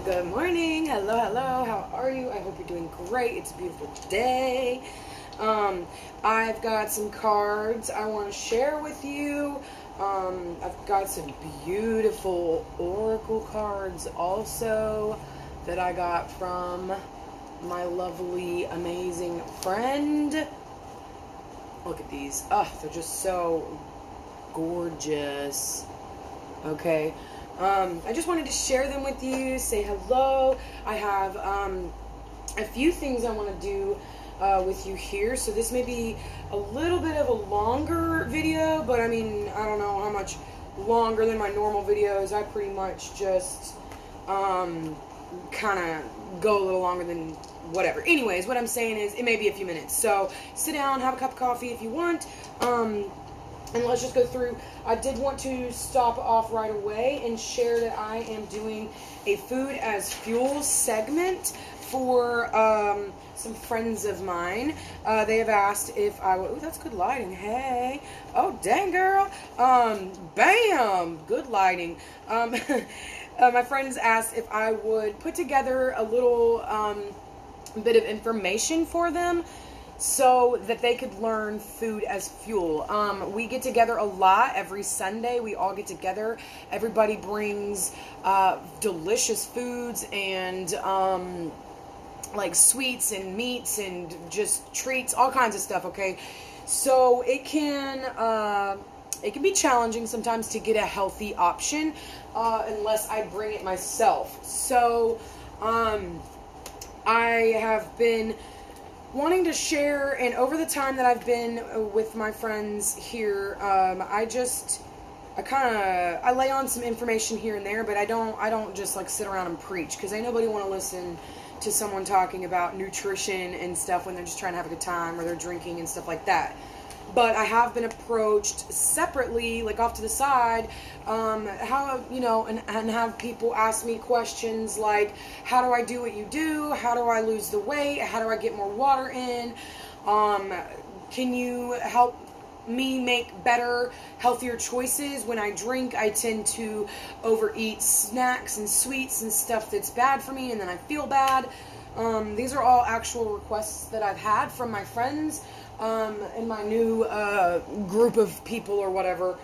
Good morning. Hello, hello. How are you? I hope you're doing great. It's a beautiful day. I've got some cards I want to share with you. I've got some beautiful oracle cards also that I got from my lovely, amazing friend. Look at these. Oh, they're just so gorgeous. Okay. I just wanted to share them with you, say hello. I have a few things I want to do with you here. So this may be a little bit of a longer video, but I mean, I don't know how much longer than my normal videos. I pretty much just kind of go a little longer than whatever. Anyways, what I'm saying is it may be a few minutes. So sit down, have a cup of coffee if you want. And let's just go through. I did want to stop off right away and share that I am doing a food as fuel segment for some friends of mine. They have asked if I would. Ooh, that's good lighting. Hey. Oh, dang, girl. Bam. Good lighting. My friends asked if I would put together a little bit of information for them, so that they could learn food as fuel. We get together a lot every Sunday. We all get together. Everybody brings delicious foods and like sweets and meats and just treats, all kinds of stuff, okay? So it can be challenging sometimes to get a healthy option unless I bring it myself. So I have been wanting to share, and over the time that I've been with my friends here, I lay on some information here and there, but I don't just like sit around and preach, because ain't nobody want to listen to someone talking about nutrition and stuff when they're just trying to have a good time or they're drinking and stuff like that. But I have been approached separately, like off to the side, how, you know, and have people ask me questions like, how do I do what you do? How do I lose the weight? How do I get more water in? Can you help me make better, healthier choices? When I drink, I tend to overeat snacks and sweets and stuff that's bad for me, and then I feel bad. These are all actual requests that I've had from my friends in my new group of people or whatever.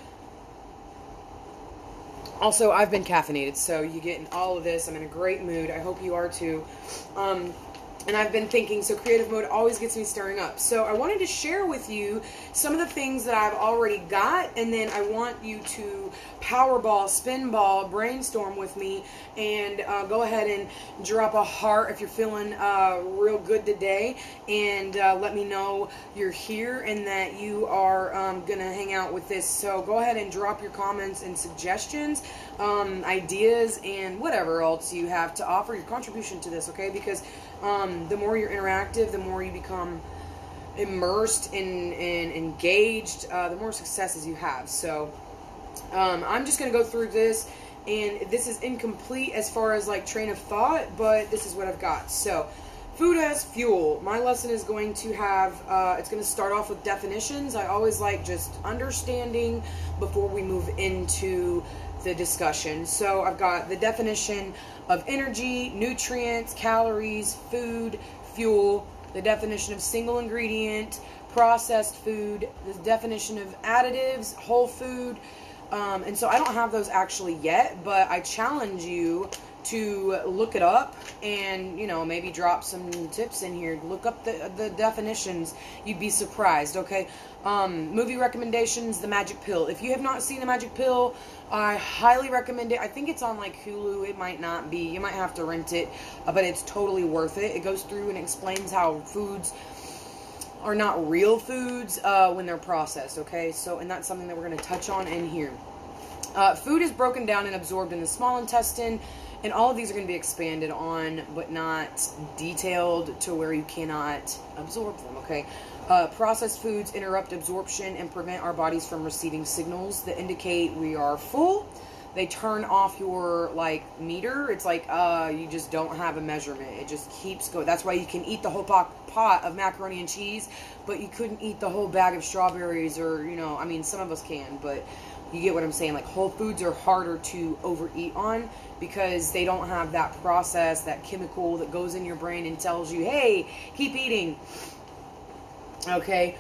Also, I've been caffeinated, so you get all of this. I'm in a great mood. I hope you are too. And I've been thinking, so creative mode always gets me stirring up. So I wanted to share with you some of the things that I've already got, and then I want you to powerball, spinball, brainstorm with me, and go ahead and drop a heart if you're feeling real good today, and let me know you're here and that you are going to hang out with this. So go ahead and drop your comments and suggestions, ideas, and whatever else you have to offer, your contribution to this, okay? Because the more you're interactive, the more you become immersed and engaged, the more successes you have. So I'm just going to go through this, and this is incomplete as far as like train of thought, but this is what I've got. So food as fuel. My lesson is going to have, it's going to start off with definitions. I always like just understanding before we move into the discussion. So I've got the definition of energy, nutrients, calories, food, fuel, the definition of single ingredient, processed food, the definition of additives, whole food, and so I don't have those actually yet, but I challenge you to look it up and, you know, maybe drop some tips in here. Look up the definitions. You'd be surprised, okay? Movie recommendations, The Magic Pill. If you have not seen The Magic Pill, I highly recommend it. I think it's on like Hulu. It might not be. You might have to rent it, but it's totally worth it. It goes through and explains how foods are not real foods when they're processed, okay? So, and that's something that we're going to touch on in here. Food is broken down and absorbed in the small intestine, and all of these are going to be expanded on, but not detailed to where you cannot absorb them, okay? Processed foods interrupt absorption and prevent our bodies from receiving signals that indicate we are full. They turn off your, like, meter. It's like, you just don't have a measurement. It just keeps going. That's why you can eat the whole pot of macaroni and cheese, but you couldn't eat the whole bag of strawberries, or, you know, I mean, some of us can, but You get what I'm saying? Like, whole foods are harder to overeat on because they don't have that process, that chemical that goes in your brain and tells you, hey, keep eating. Okay.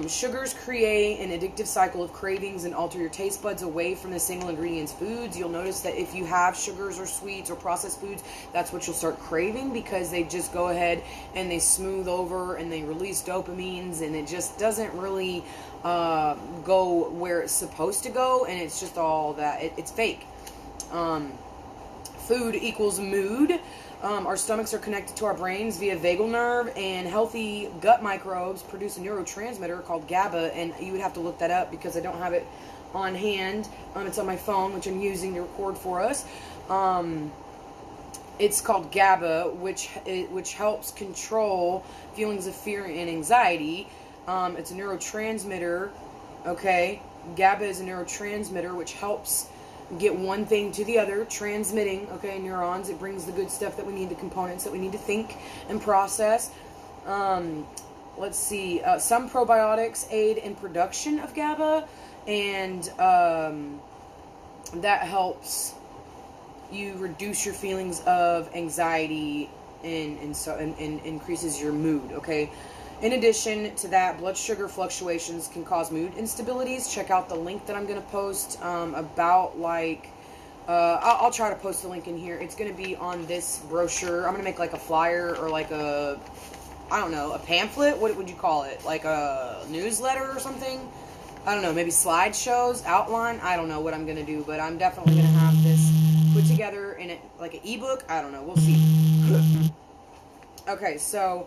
Sugars create an addictive cycle of cravings and alter your taste buds away from the single ingredients foods. You'll notice that if you have sugars or sweets or processed foods, that's what you'll start craving, because they just go ahead and they smooth over and they release dopamines, and it just doesn't really go where it's supposed to go, and it's just all that. It's fake. Food equals mood. Our stomachs are connected to our brains via vagal nerve, and healthy gut microbes produce a neurotransmitter called GABA, and you would have to look that up because I don't have it on hand. It's on my phone, which I'm using to record for us. It's called GABA, which helps control feelings of fear and anxiety. It's a neurotransmitter, okay? GABA is a neurotransmitter which helps get one thing to the other, transmitting, okay, neurons. It brings the good stuff that we need, the components that we need to think and process. Let's see. Some probiotics aid in production of GABA, and that helps you reduce your feelings of anxiety and increases your mood, okay? In addition to that, blood sugar fluctuations can cause mood instabilities. Check out the link that I'm going to post about, like, I'll try to post the link in here. It's going to be on this brochure. I'm going to make like a flyer or like a, I don't know, a pamphlet. What would you call it? Like a newsletter or something? I don't know, maybe slideshows, outline. I don't know what I'm going to do, but I'm definitely going to have this put together in it like an ebook. I don't know. We'll see. Okay, so,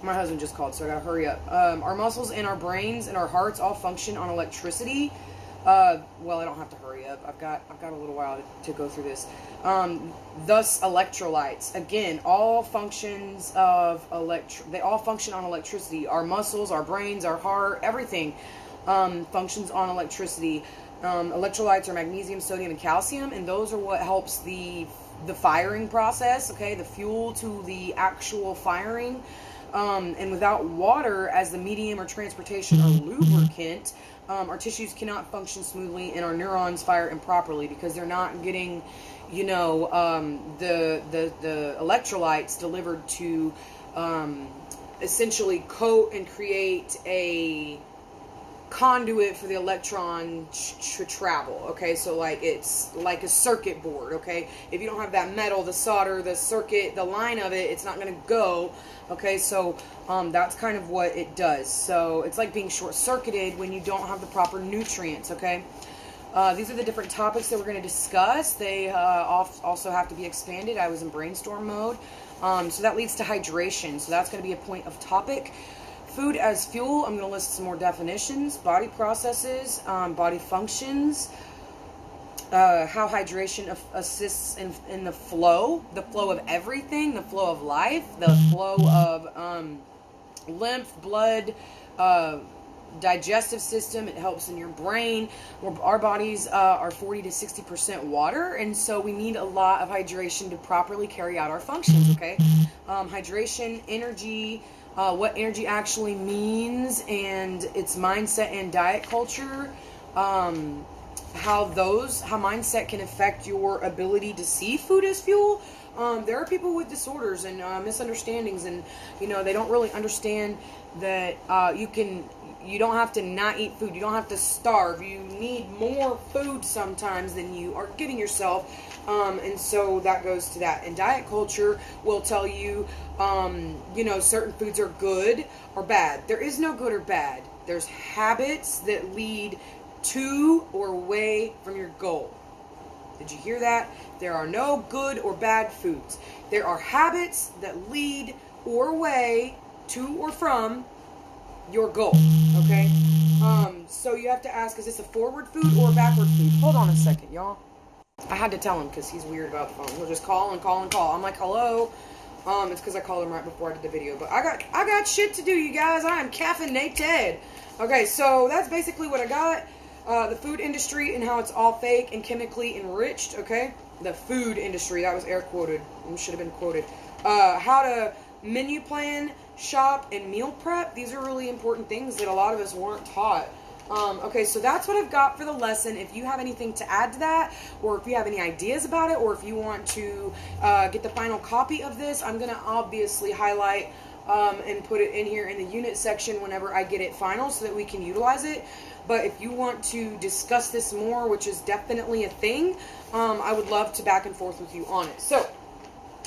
my husband just called, so I gotta hurry up. Our muscles and our brains and our hearts all function on electricity. Well, I don't have to hurry up. I've got a little while to go through this. Thus, electrolytes. Again, all functions of they all function on electricity. Our muscles, our brains, our heart, everything functions on electricity. Electrolytes are magnesium, sodium, and calcium, and those are what helps the firing process. Okay, the fuel to the actual firing. And without water as the medium or transportation or lubricant, our tissues cannot function smoothly and our neurons fire improperly because they're not getting, you know, the electrolytes delivered to essentially coat and create a conduit for the electron to travel. Okay, so like it's like a circuit board. Okay, if you don't have that metal, the solder, the circuit, the line of it, it's not going to go. Okay, so that's kind of what it does. So it's like being short-circuited when you don't have the proper nutrients. Okay, these are the different topics that we're going to discuss. They also have to be expanded. I was in brainstorm mode. So that leads to hydration. So that's going to be a point of topic. Food as fuel, I'm going to list some more definitions. Body processes, body functions, how hydration assists in the flow of everything, the flow of life, the flow of lymph, blood, digestive system. It helps in your brain. Our bodies are 40 to 60% water, and so we need a lot of hydration to properly carry out our functions, okay? Hydration, energy, what energy actually means, and its mindset and diet culture, how mindset can affect your ability to see food as fuel. There are people with disorders and misunderstandings, and you know, they don't really understand that you don't have to not eat food. You don't have to starve. You need more food sometimes than you are giving yourself. And so that goes to that. And diet culture will tell you, you know, certain foods are good or bad. There is no good or bad. There's habits that lead to or away from your goal. Did you hear that? There are no good or bad foods. There are habits that lead or away to or from your goal, okay? So you have to ask, is this a forward food or a backward food? Hold on a second, y'all. I had to tell him because he's weird about the phone. He'll just call and call and call. I'm like, hello? It's because I called him right before I did the video. But I got shit to do, you guys. I am caffeinated. Okay, so that's basically what I got. The food industry and how it's all fake and chemically enriched, okay? The food industry, that was air quoted. It should have been quoted. How to menu plan, shop, and meal prep. These are really important things that a lot of us weren't taught. Okay, so that's what I've got for the lesson. If you have anything to add to that, or if you have any ideas about it, or if you want to get the final copy of this, I'm going to obviously highlight and put it in here in the unit section whenever I get it final so that we can utilize it. But if you want to discuss this more, which is definitely a thing, I would love to back and forth with you on it. So,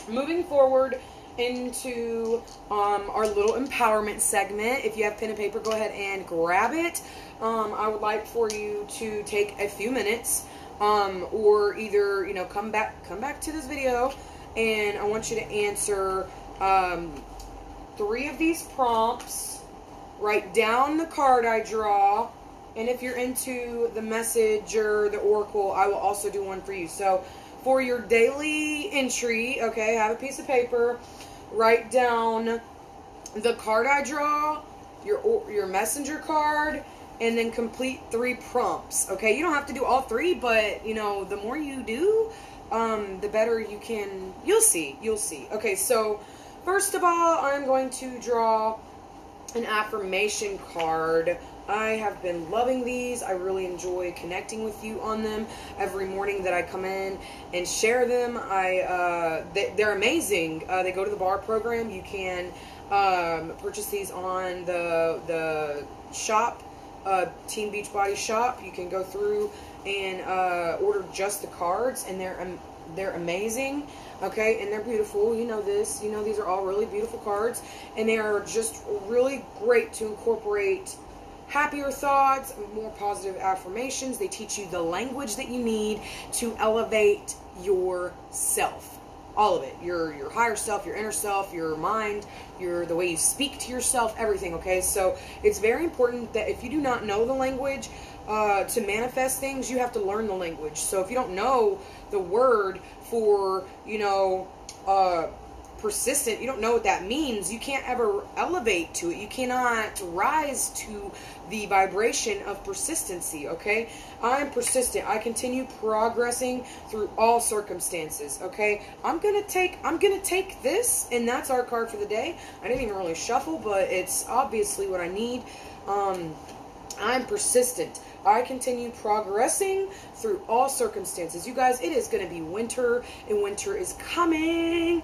moving forward into our little empowerment segment. If you have pen and paper, go ahead and grab it. I would like for you to take a few minutes, or either, come back to this video, and I want you to answer 3 of these prompts. Write down the card I draw, and if you're into the message or the oracle, I will also do one for you. So for your daily entry, okay, have a piece of paper, write down the card I draw, your messenger card, and then complete 3 prompts. Okay, you don't have to do all 3, but the more you do, the better you can. You'll see. Okay, so first of all, I'm going to draw an affirmation card. I have been loving these. I really enjoy connecting with you on them every morning that I come in and share them. They're amazing. They go to the bar program. You can purchase these on the shop, Team Beachbody shop. You can go through and order just the cards, and they're amazing. Okay, and they're beautiful. You know this. These are all really beautiful cards, and they are just really great to incorporate happier thoughts, more positive affirmations. They teach you the language that you need to elevate yourself. All of it. Your higher self, your inner self, your mind, the way you speak to yourself, everything, okay? So it's very important that if you do not know the language to manifest things, you have to learn the language. So if you don't know the word for, persistent, you don't know what that means, you can't ever elevate to it. You cannot rise to the vibration of persistency, okay? I'm persistent. I continue progressing through all circumstances, okay? I'm gonna take this, and that's our card for the day. I didn't even really shuffle, but it's obviously what I need. I'm persistent. I continue progressing through all circumstances. You guys, it is going to be winter, and winter is coming,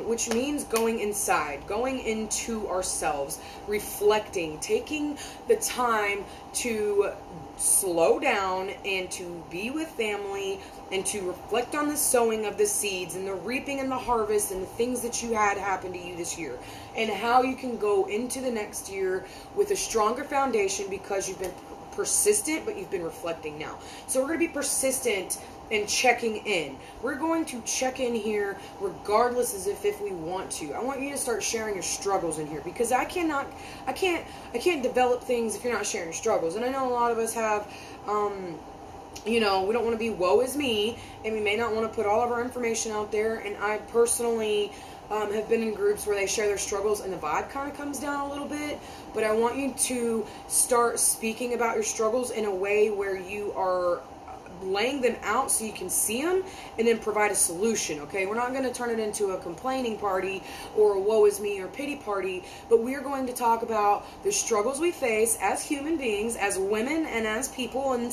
which means going inside, going into ourselves, reflecting, taking the time to slow down and to be with family and to reflect on the sowing of the seeds and the reaping and the harvest and the things that you had happen to you this year, and how you can go into the next year with a stronger foundation because you've been persistent, but you've been reflecting now. So we're going to be persistent and checking in. We're going to check in here regardless as if we want to. I want you to start sharing your struggles in here, because I can't develop things if you're not sharing your struggles. And I know a lot of us have we don't want to be woe is me, and we may not want to put all of our information out there. And I personally have been in groups where they share their struggles and the vibe kind of comes down a little bit. But I want you to start speaking about your struggles in a way where you are laying them out so you can see them and then provide a solution, okay? We're not going to turn it into a complaining party or a woe is me or pity party, but we're going to talk about the struggles we face as human beings, as women, and as people in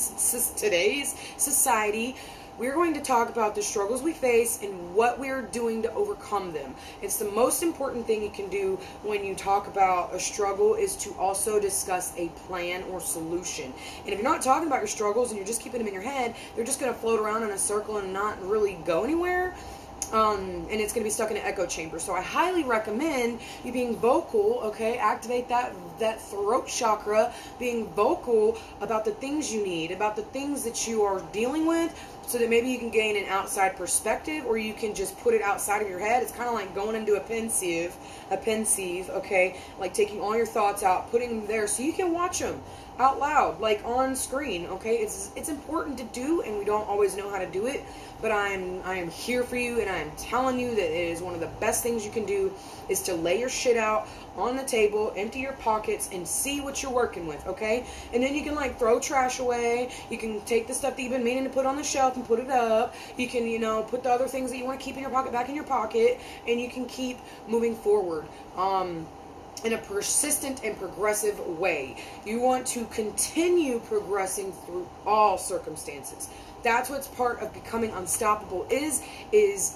today's society. We're going to talk about the struggles we face and what we're doing to overcome them. It's the most important thing you can do when you talk about a struggle, is to also discuss a plan or solution. And if you're not talking about your struggles and you're just keeping them in your head, they're just going to float around in a circle and not really go anywhere. And it's going to be stuck in an echo chamber. So I highly recommend you being vocal, okay? Activate that throat chakra, being vocal about the things you need, about the things that you are dealing with, so that maybe you can gain an outside perspective, or you can just put it outside of your head. It's kind of like going into a pensieve, okay? Like taking all your thoughts out, putting them there so you can watch them out loud, like on screen, okay? It's important to do, and we don't always know how to do it, but I am here for you, and I am telling you that it is one of the best things you can do, is to lay your shit out on the table, empty your pockets, and see what you're working with, okay? And then you can like throw trash away. You can take the stuff that you've been meaning to put on the shelf and put it up. You can, put the other things that you want to keep in your pocket back in your pocket, and you can keep moving forward. in a persistent and progressive way. You want to continue progressing through all circumstances. That's what's part of becoming unstoppable is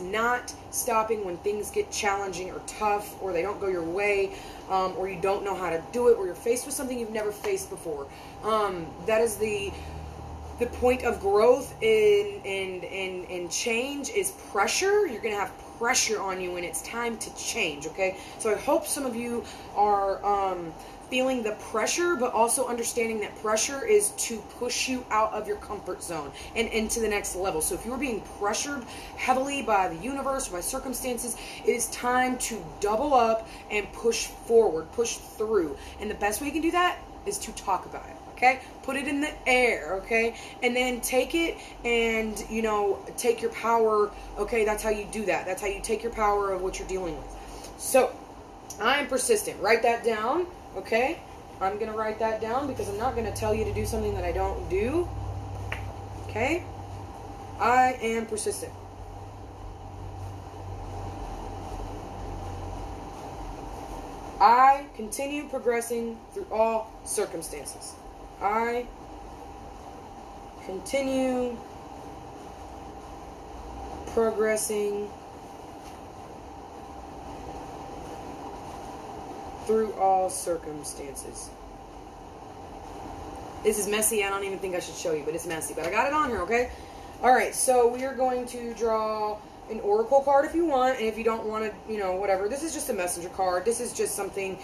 not stopping when things get challenging or tough, or they don't go your way, or you don't know how to do it, or you're faced with something you've never faced before. That is the point of growth in change is pressure. You're going to have pressure on you when it's time to change, okay? So I hope some of you are feeling the pressure, but also understanding that pressure is to push you out of your comfort zone and into the next level. So if you're being pressured heavily by the universe or by circumstances, it is time to double up and push forward, push through. And the best way you can do that is to talk about it. Okay, put it in the air, okay, and then take it and, take your power, okay, that's how you do that. That's how you take your power of what you're dealing with. So, I am persistent. Write that down, okay? I'm going to write that down because I'm not going to tell you to do something that I don't do, okay? I am persistent. I continue progressing through all circumstances. I continue progressing through all circumstances. This is messy. I don't even think I should show you, but it's messy. But I got it on here, okay? Alright, so we are going to draw an oracle card if you want, and if you don't want to, whatever. This is just a messenger card. This is just something,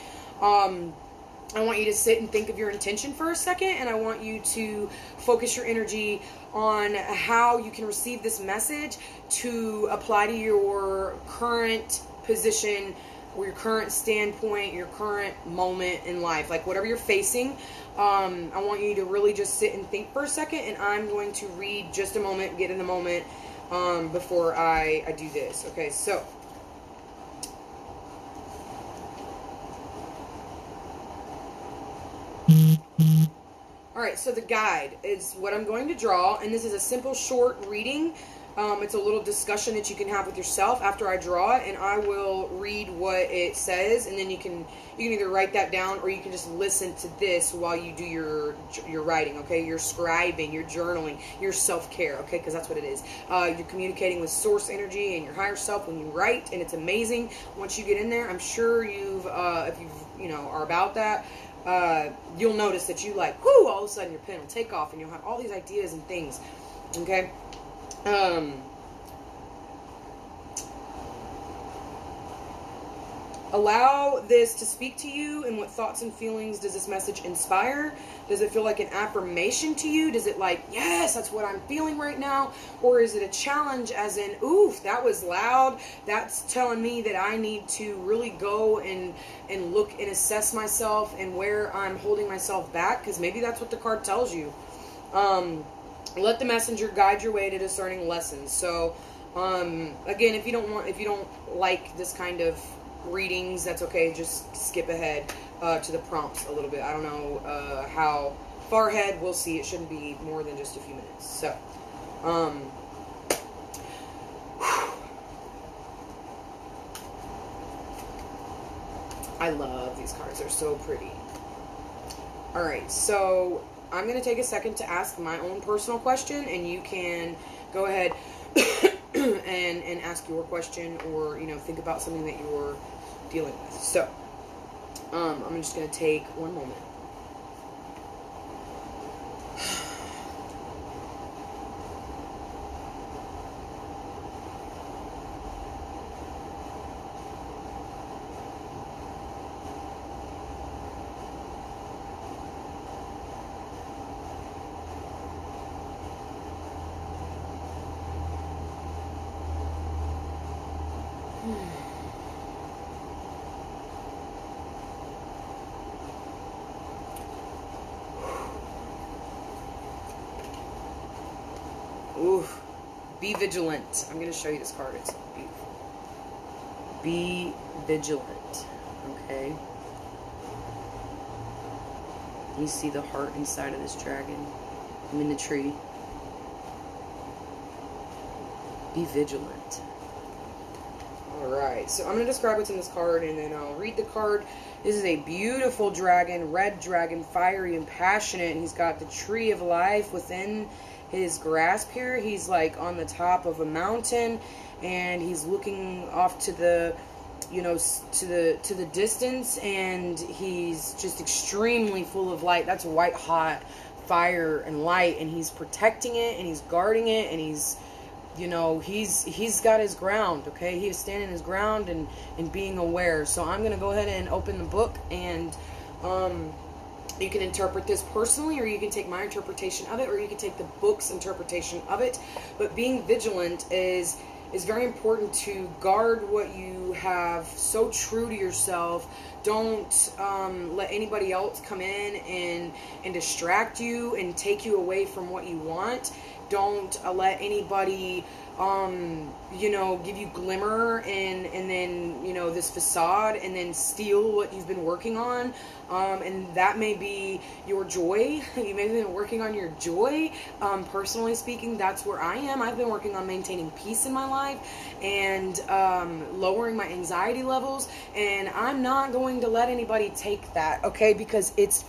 I want you to sit and think of your intention for a second, and I want you to focus your energy on how you can receive this message to apply to your current position or your current standpoint, your current moment in life, like whatever you're facing. I want you to really just sit and think for a second, and I'm going to read just a moment, get in the moment before I do this. Okay, so alright, so the guide is what I'm going to draw, and this is a simple short reading. It's a little discussion that you can have with yourself after I draw it, and I will read what it says, and then you can either write that down or you can just listen to this while you do your writing, okay? You're scribing, you're journaling, your self-care, okay? Because that's what it is. You're communicating with source energy and your higher self when you write, and it's amazing. Once you get in there, I'm sure if you are about that, you'll notice that you whoo, all of a sudden your pen will take off and you'll have all these ideas and things, okay? Allow this to speak to you, and what thoughts and feelings does this message inspire? Does it feel like an affirmation to you? Does it yes, that's what I'm feeling right now? Or is it a challenge as in, oof, that was loud. That's telling me that I need to really go and look and assess myself and where I'm holding myself back, because maybe that's what the card tells you. Let the messenger guide your way to discerning lessons. So, again, if you don't like this kind of readings, that's okay. Just skip ahead to the prompts a little bit. I don't know how far ahead. We'll see. It shouldn't be more than just a few minutes. So, I love these cards. They're so pretty. Alright, so I'm going to take a second to ask my own personal question, and you can go ahead and ask your question, or think about something that you're dealing with. So I'm just going to take one moment. Ooh, be vigilant. I'm going to show you this card. It's beautiful. Be vigilant. Okay. You see the heart inside of this dragon? I'm in the tree. Be vigilant. Alright, so I'm going to describe what's in this card, and then I'll read the card. This is a beautiful dragon, red dragon, fiery and passionate, and he's got the tree of life within his grasp here. He's like on the top of a mountain, and he's looking off to the, you know, to the distance, and he's just extremely full of light. That's white hot fire and light, and he's protecting it, and he's guarding it, and he's, you know, he's got his ground, okay? He is standing his ground and being aware. So I'm going to go ahead and open the book, and you can interpret this personally, or you can take my interpretation of it, or you can take the book's interpretation of it. But being vigilant is very important to guard what you have, so true to yourself. Don't let anybody else come in and distract you and take you away from what you want. Don't let anybody, you know, give you glimmer and then, you know, this facade, and then steal what you've been working on. And that may be your joy. You may have been working on your joy. Personally speaking, that's where I am. I've been working on maintaining peace in my life and lowering my anxiety levels. And I'm not going to let anybody take that, okay? Because it's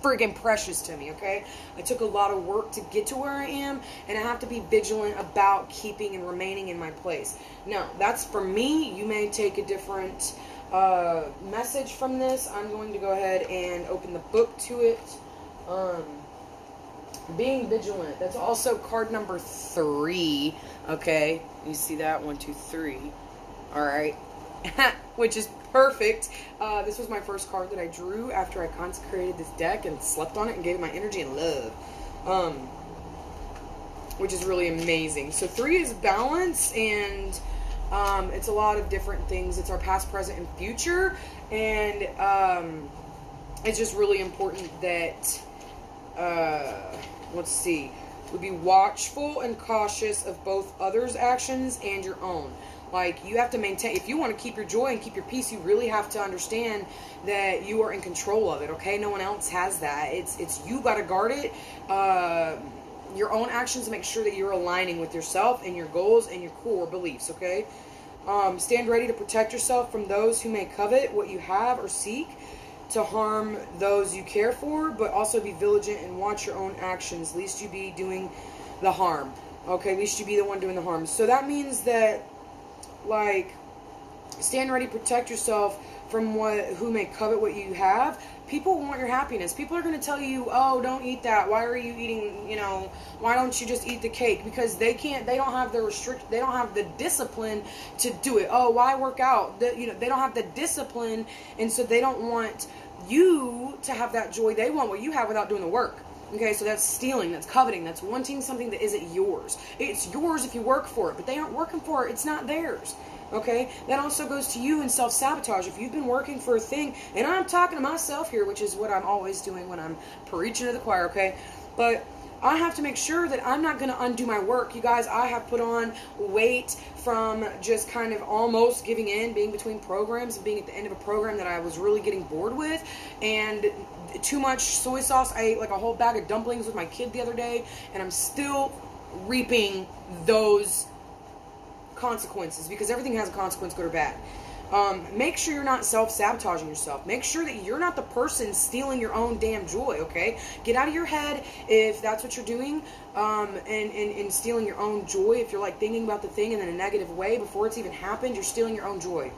friggin' precious to me, okay? I took a lot of work to get to where I am, and I have to be vigilant about keeping and remaining in my place. Now, that's for me. You may take a different message from this. I'm going to go ahead and open the book to it. Being vigilant. That's also card number 3, okay? You see that? 1, 2, 3. Alright. Which is perfect. This was my first card that I drew after I consecrated this deck and slept on it and gave it my energy and love. Which is really amazing. So 3 is balance, and it's a lot of different things. It's our past, present, and future. And it's just really important that, let's see, we be watchful and cautious of both others' actions and your own. Like, you have to maintain, if you want to keep your joy and keep your peace, you really have to understand that you are in control of it, okay? No one else has that. It's you got to guard it, your own actions, to make sure that you're aligning with yourself and your goals and your core beliefs, okay? Stand ready to protect yourself from those who may covet what you have or seek to harm those you care for, but also be vigilant and watch your own actions, lest you be doing the harm, okay? Lest you be the one doing the harm. So that means that, like, stand ready, protect yourself from who may covet what you have. People want your happiness. People are going to tell you, oh, don't eat that. Why are you eating, you know, why don't you just eat the cake? Because they don't have they don't have the discipline to do it. Oh, why work out? You know, they don't have the discipline, and so they don't want you to have that joy. They want what you have without doing the work. Okay, so that's stealing, that's coveting, that's wanting something that isn't yours. It's yours if you work for it, but they aren't working for it. It's not theirs. Okay, that also goes to you in self-sabotage. If you've been working for a thing, and I'm talking to myself here, which is what I'm always doing when I'm preaching to the choir, okay? But I have to make sure that I'm not going to undo my work. You guys, I have put on weight from just kind of almost giving in, being between programs and being at the end of a program that I was really getting bored with, and too much soy sauce. I ate like a whole bag of dumplings with my kid the other day, and I'm still reaping those consequences, because everything has a consequence, good or bad. Make sure you're not self-sabotaging yourself. Make sure that you're not the person stealing your own damn joy, okay? Get out of your head if that's what you're doing, and stealing your own joy. If you're like thinking about the thing in a negative way before it's even happened, you're stealing your own joy,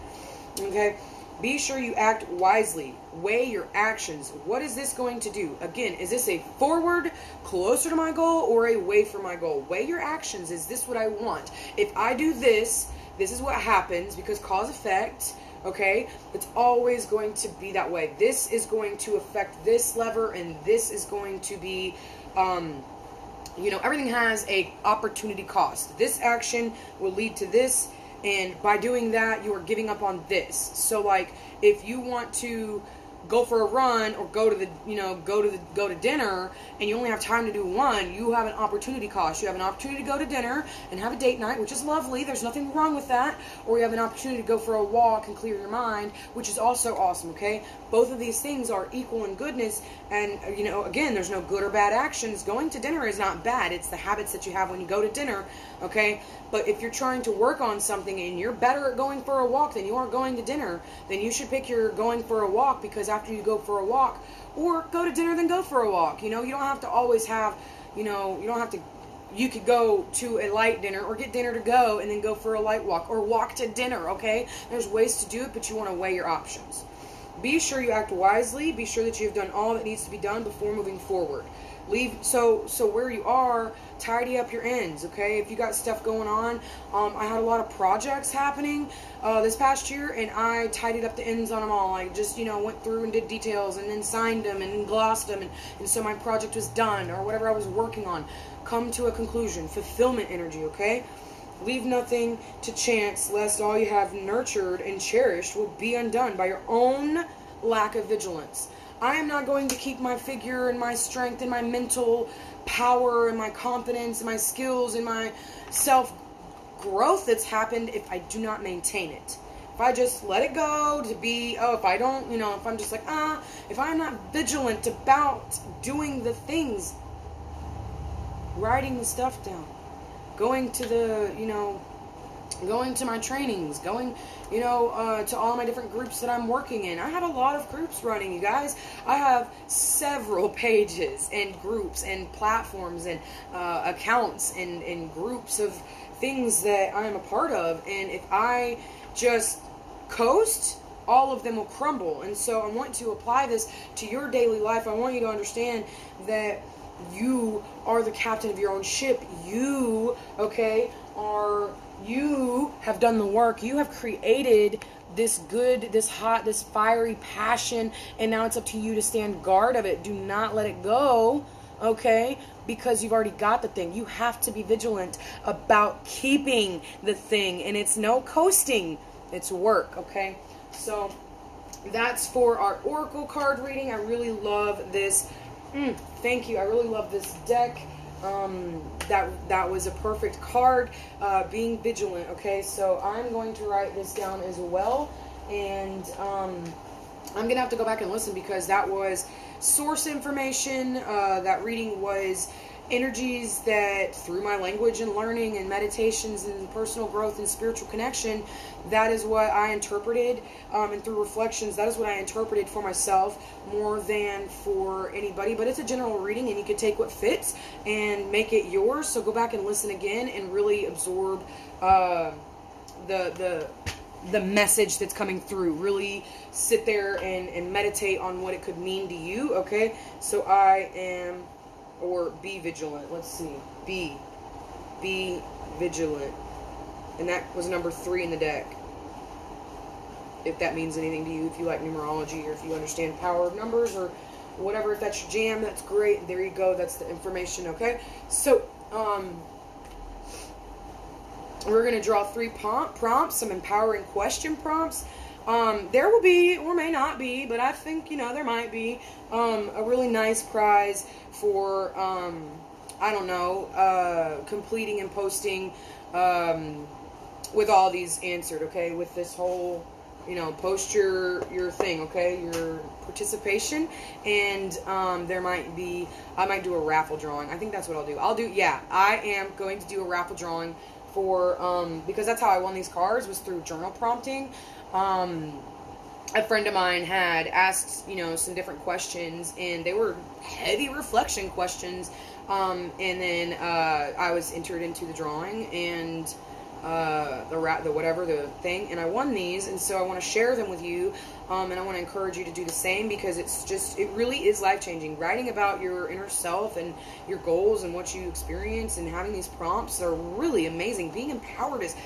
okay? Be sure you act wisely. Weigh your actions. What is this going to do? Again, is this a forward, closer to my goal, or a way from my goal? Weigh your actions. Is this what I want? If I do this, this is what happens, because cause effect, okay? It's always going to be that way. This is going to affect this lever, and this is going to be, you know, everything has a opportunity cost. This action will lead to this, and by doing that, you are giving up on this. So, like, if you want to go for a run or go to the, go to dinner, and you only have time to do one, you have an opportunity cost. You have an opportunity to go to dinner and have a date night, which is lovely. There's nothing wrong with that. Or you have an opportunity to go for a walk and clear your mind, which is also awesome, okay? Both of these things are equal in goodness, and, again, there's no good or bad actions. Going to dinner is not bad. It's the habits that you have when you go to dinner, okay? But if you're trying to work on something and you're better at going for a walk than you are going to dinner, then you should pick your going for a walk, because after you go for a walk, or go to dinner, then go for a walk. You don't have to always have, you don't have to, you could go to a light dinner or get dinner to go and then go for a light walk or walk to dinner, okay? There's ways to do it, but you want to weigh your options. Be sure you act wisely. Be sure that you have done all that needs to be done before moving forward. So where you are, tidy up your ends, okay? If you got stuff going on, I had a lot of projects happening this past year, and I tidied up the ends on them all. I just, went through and did details and then signed them and glossed them, and so my project was done, or whatever I was working on. Come to a conclusion. Fulfillment energy, okay? Leave nothing to chance, lest all you have nurtured and cherished will be undone by your own lack of vigilance. I am not going to keep my figure and my strength and my mental power and my confidence and my skills and my self-growth that's happened if I do not maintain it. If I just let it go to be, if I don't, if I'm just like, if I'm not vigilant about doing the things, writing the stuff down, going to the, going to my trainings, going, to all my different groups that I'm working in. I have a lot of groups running, you guys. I have several pages and groups and platforms and accounts and groups of things that I am a part of. And if I just coast, all of them will crumble. And so I want to apply this to your daily life. I want you to understand that you are the captain of your own ship. You, you have done the work. You have created this good, this hot, this fiery passion, and now it's up to you to stand guard of it. Do not let it go, okay? Because you've already got the thing. You have to be vigilant about keeping the thing, and it's no coasting. It's work, okay? So that's for our Oracle card reading. I really love this. Thank you. I really love this deck. That was a perfect card. Being vigilant. Okay, so I'm going to write this down as well, and I'm gonna have to go back and listen, because that was source information. That reading was energies that, through my language and learning and meditations and personal growth and spiritual connection, that is what I interpreted, and through reflections, that is what I interpreted for myself more than for anybody. But it's a general reading, and you can take what fits and make it yours. So go back and listen again and really absorb the message that's coming through. Really sit there and meditate on what it could mean to you. Okay, so I am, or be vigilant. Let's see. Be vigilant. And that was number 3 in the deck. If that means anything to you, if you like numerology, or if you understand power of numbers, or whatever, if that's your jam, that's great. There you go. That's the information, okay? So, we're going to draw 3 prompts, some empowering question prompts. There will be, or may not be, but I think, there might be, a really nice prize for, completing and posting, with all these answered, okay, with this whole, post your thing, okay, your participation, and, I might do a raffle drawing. I think that's what I'll do. I am going to do a raffle drawing for, because that's how I won these cards, was through journal prompting. A friend of mine had asked, some different questions, and they were heavy reflection questions, and then, I was entered into the drawing, and, the thing, and I won these, and so I want to share them with you, and I want to encourage you to do the same, because it really is life-changing. Writing about your inner self and your goals and what you experience, and having these prompts are really amazing. Being empowered is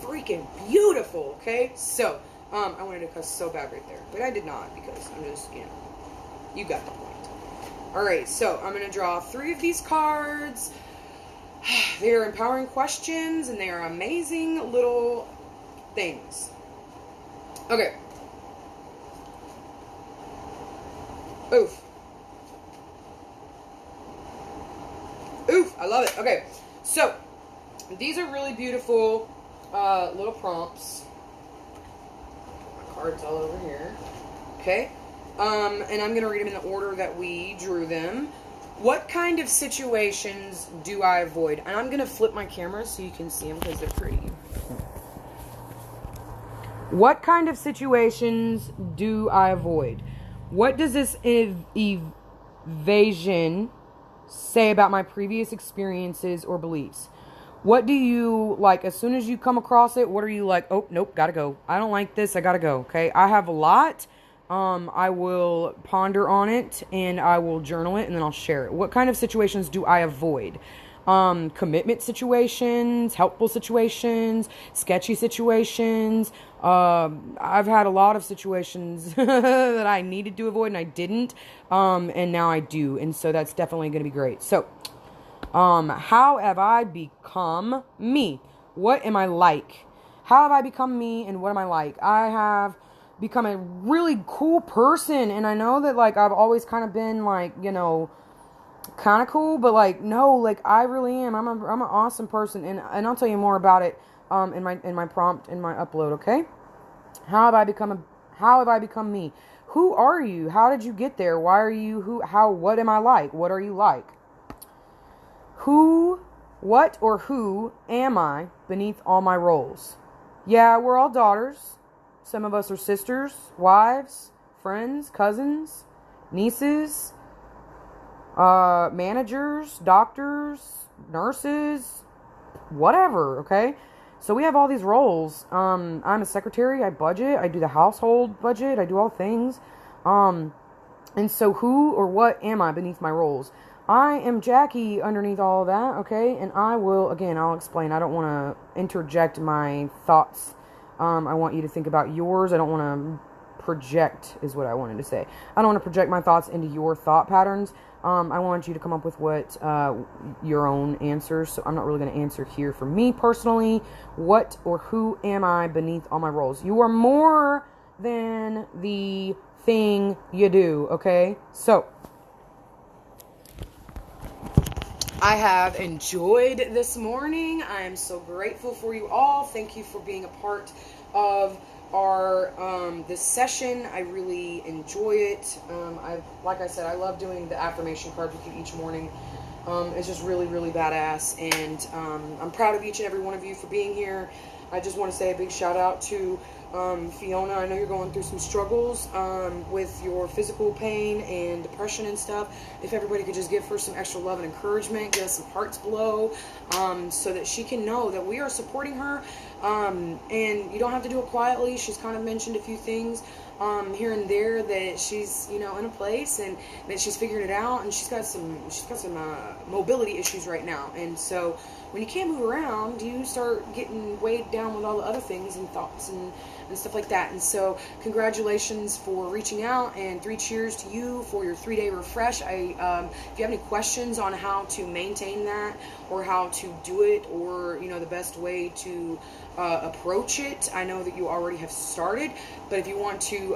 freaking beautiful, okay? So, I wanted to cuss so bad right there, but I did not, because I'm just, you got the point. Alright, so I'm going to draw 3 of these cards. They are empowering questions, and they are amazing little things. Okay. Oof. Oof, I love it. Okay, so these are really beautiful little prompts. My cards all over here. Okay, and I'm going to read them in the order that we drew them. What kind of situations do I avoid? And I'm going to flip my camera so you can see them because they're pretty. What kind of situations do I avoid? What does this evasion say about my previous experiences or beliefs? What do you like as soon as you come across it? What are you like? Oh, nope, gotta go. I don't like this. I gotta go. Okay. I have a lot. I will ponder on it and I will journal it and then I'll share it. What kind of situations do I avoid? Commitment situations, helpful situations, sketchy situations. I've had a lot of situations that I needed to avoid and I didn't. And now I do. And so that's definitely going to be great. So, how have I become me? What am I like? How have I become me and what am I like? I have become a really cool person. And I know that like I've always kind of been like, you know, kind of cool, but like no, like I really am. I'm an awesome person, and I'll tell you more about it in my prompt in my upload. Okay, how have I become me? Who are you? How did you get there? Why are you who? How? What am I like? What are you like? Who, what, or who am I beneath all my roles? Yeah, we're all daughters. Some of us are sisters, wives, friends, cousins, nieces, managers, doctors, nurses, whatever, okay? So we have all these roles. I'm a secretary, I budget, I do the household budget, I do all things. And so who or what am I beneath my roles? I am Jackie underneath all of that, okay? And I'll explain. I don't want to interject my thoughts. I want you to think about yours. I don't want to project, is what I wanted to say. I don't want to project my thoughts into your thought patterns. I want you to come up with what your own answers. So I'm not really going to answer here for me personally. What or who am I beneath all my roles? You are more than the thing you do, okay? So I have enjoyed this morning. I am so grateful for you all. Thank you for being a part of our this session. I really enjoy it. Like I said, I love doing the affirmation cards with you each morning. It's just really, really badass, and I'm proud of each and every one of you for being here. I just want to say a big shout out to Fiona. I know you're going through some struggles with your physical pain and depression and stuff. If everybody could just give her some extra love and encouragement, give us some hearts below, so that she can know that we are supporting her. And you don't have to do it quietly. She's kind of mentioned a few things here and there that she's, you know, in a place and that she's figuring it out, and she's got some mobility issues right now. And so when you can't move around, you start getting weighed down with all the other things and thoughts and stuff like that. And so congratulations for reaching out, and 3 cheers to you for your 3-day refresh. If you have any questions on how to maintain that or how to do it, or, you know, the best way to approach it, I know that you already have started, but if you want to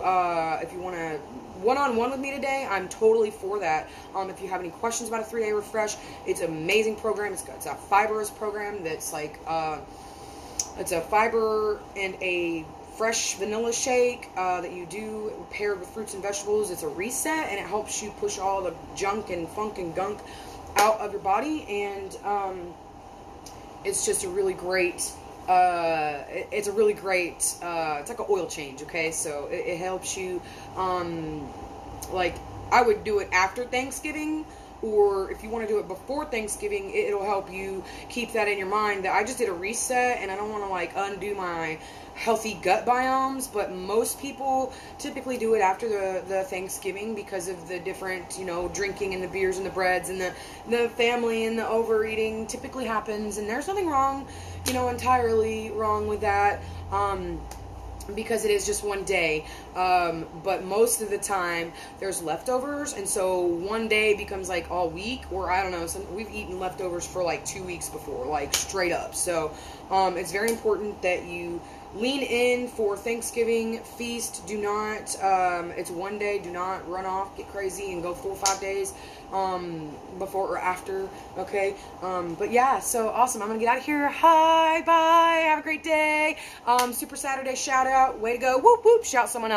one-on-one with me today, I'm totally for that. If you have any questions about a 3-day refresh, it's an amazing program. It's a fibrous program that's like it's a fiber and a fresh vanilla shake that you do paired with fruits and vegetables. It's a reset, and it helps you push all the junk and funk and gunk out of your body, and it's just a really great it's like an oil change, okay? So it helps you, like, I would do it after Thanksgiving, or if you want to do it before Thanksgiving, it'll help you keep that in your mind that I just did a reset, and I don't want to, like, undo my healthy gut biomes, but most people typically do it after the Thanksgiving because of the different, you know, drinking and the beers and the breads and the family and the overeating typically happens, and there's nothing wrong, you know, entirely wrong with that, because it is just one day, but most of the time there's leftovers, and so one day becomes like all week, or I don't know, we've eaten leftovers for like 2 weeks before, like straight up. So it's very important that you lean in for Thanksgiving feast. Do not, it's one day. Do not run off, get crazy, and go full 5 days before or after. Okay. But yeah, so awesome. I'm going to get out of here. Hi, bye. Have a great day. Super Saturday shout out. Way to go. Whoop, whoop. Shout someone else.